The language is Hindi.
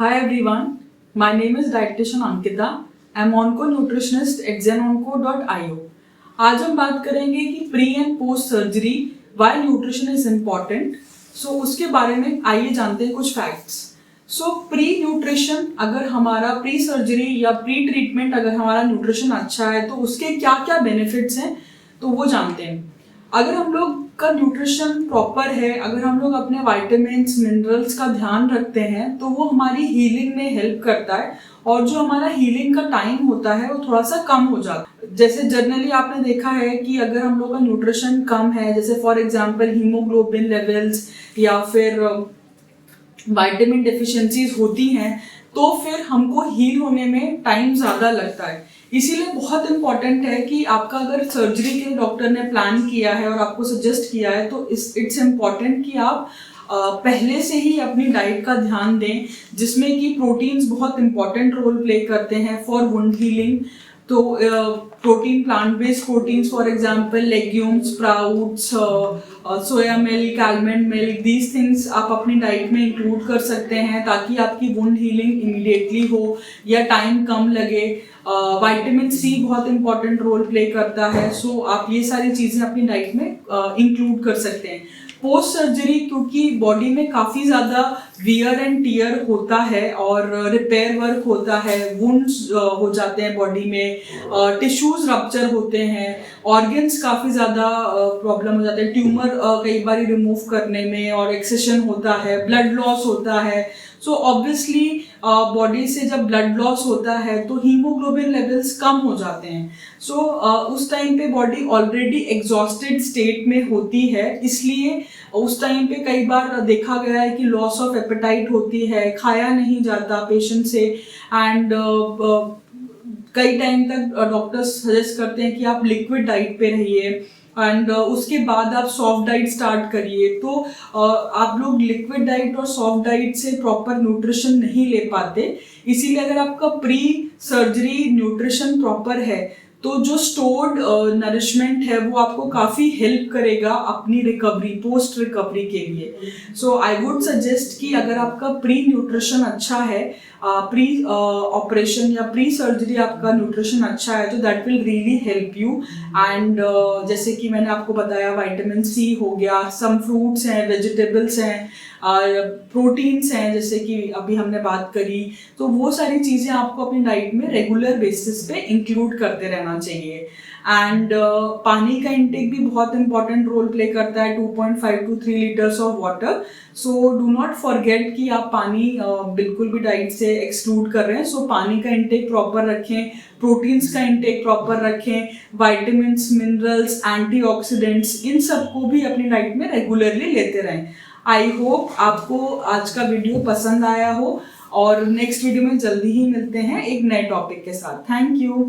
Hi everyone, my name is dietitian Ankita. I am onco nutritionist at zenonco.io. आज हम बात करेंगे कि pre and post surgery why nutrition is important. So उसके बारे में आइए जानते हैं कुछ फैक्ट्स। सो प्री न्यूट्रिशन, अगर हमारा प्री सर्जरी या प्री ट्रीटमेंट अगर हमारा न्यूट्रिशन अच्छा है तो उसके क्या क्या बेनिफिट्स हैं तो वो जानते हैं। अगर हम लोग का न्यूट्रिशन प्रॉपर है, अगर हम लोग अपने वाइटामिन्स मिनरल्स का ध्यान रखते हैं तो वो हमारी हीलिंग में हेल्प करता है और जो हमारा हीलिंग का टाइम होता है वो थोड़ा सा कम हो जाता है। जैसे जनरली आपने देखा है कि अगर हम लोग का न्यूट्रिशन कम है, जैसे फॉर एग्जांपल हीमोग्लोबिन लेवल्स या फिर विटामिन डेफिशिएंसीज होती हैं तो फिर हमको हील होने में टाइम ज़्यादा लगता है। इसीलिए बहुत इंपॉर्टेंट है कि आपका अगर सर्जरी के डॉक्टर ने प्लान किया है और आपको सजेस्ट किया है तो इट्स इम्पॉर्टेंट कि आप पहले से ही अपनी डाइट का ध्यान दें, जिसमें कि प्रोटीन्स बहुत इंपॉर्टेंट रोल प्ले करते हैं फॉर वुंड हीलिंग। तो protein, plant based proteins for example legumes, sprouts, soya milk, almond milk, these things आप अपनी डाइट में इंक्लूड कर सकते हैं ताकि आपकी वुंड हीलिंग इमीडिएटली हो या टाइम कम लगे। विटामिन सी बहुत इंपॉर्टेंट रोल प्ले करता है, सो आप ये सारी चीज़ें अपनी डाइट में इंक्लूड कर सकते हैं। पोस्ट सर्जरी, क्योंकि बॉडी में काफ़ी ज़्यादा वियर एंड टियर होता है और रिपेयर वर्क होता है, वुंड्स हो जाते हैं बॉडी में, टिश्यूज रप्चर होते हैं, ऑर्गन्स काफ़ी ज़्यादा प्रॉब्लम हो जाते हैं, ट्यूमर कई बार रिमूव करने में और एक्सेशन होता है, ब्लड लॉस होता है। सो ऑब्वियसली बॉडी से जब ब्लड लॉस होता है तो हीमोग्लोबिन लेवल्स कम हो जाते हैं। सो उस टाइम पे बॉडी ऑलरेडी एग्जॉस्टेड स्टेट में होती है, इसलिए उस टाइम पे कई बार देखा गया है कि लॉस ऑफ एपेटाइट होती है, खाया नहीं जाता पेशेंट से, एंड कई टाइम तक डॉक्टर्स सजेस्ट करते हैं कि आप लिक्विड डाइट पे रहिए एंड उसके बाद आप सॉफ्ट डाइट स्टार्ट करिए। तो आप लोग लिक्विड डाइट और सॉफ्ट डाइट से प्रॉपर न्यूट्रिशन नहीं ले पाते। इसीलिए अगर आपका प्री सर्जरी न्यूट्रिशन प्रॉपर है तो जो स्टोर्ड नरिशमेंट है वो आपको काफ़ी हेल्प करेगा अपनी रिकवरी, पोस्ट रिकवरी के लिए। सो आई वुड सजेस्ट कि अगर आपका प्री न्यूट्रिशन अच्छा है, प्री ऑपरेशन या प्री सर्जरी आपका न्यूट्रिशन अच्छा है तो that will really help you. And जैसे कि मैंने आपको बताया विटामिन सी हो गया, सम फ्रूट्स हैं, वेजिटेबल्स हैं, प्रोटीन्स हैं जैसे कि अभी हमने बात करी, तो वो सारी चीज़ें आपको अपनी डाइट में रेगुलर बेसिस पे इंक्लूड करते रहना चाहिए। एंड पानी का इंटेक भी बहुत इंपॉर्टेंट रोल प्ले करता है, 2.5 to 3 litres of water. So do not forget कि आप पानी बिल्कुल भी डाइट से एक्सक्लूड कर रहे हैं। सो पानी का इंटेक प्रॉपर रखें, प्रोटीन्स का इंटेक प्रॉपर रखें, विटामिन्स, मिनरल्स, एंटीऑक्सीडेंट्स, इन सबको भी अपनी डाइट में रेगुलरली लेते रहें। आई होप आपको आज का वीडियो पसंद आया हो और नेक्स्ट वीडियो में जल्दी ही मिलते हैं एक नए टॉपिक के साथ। Thank you.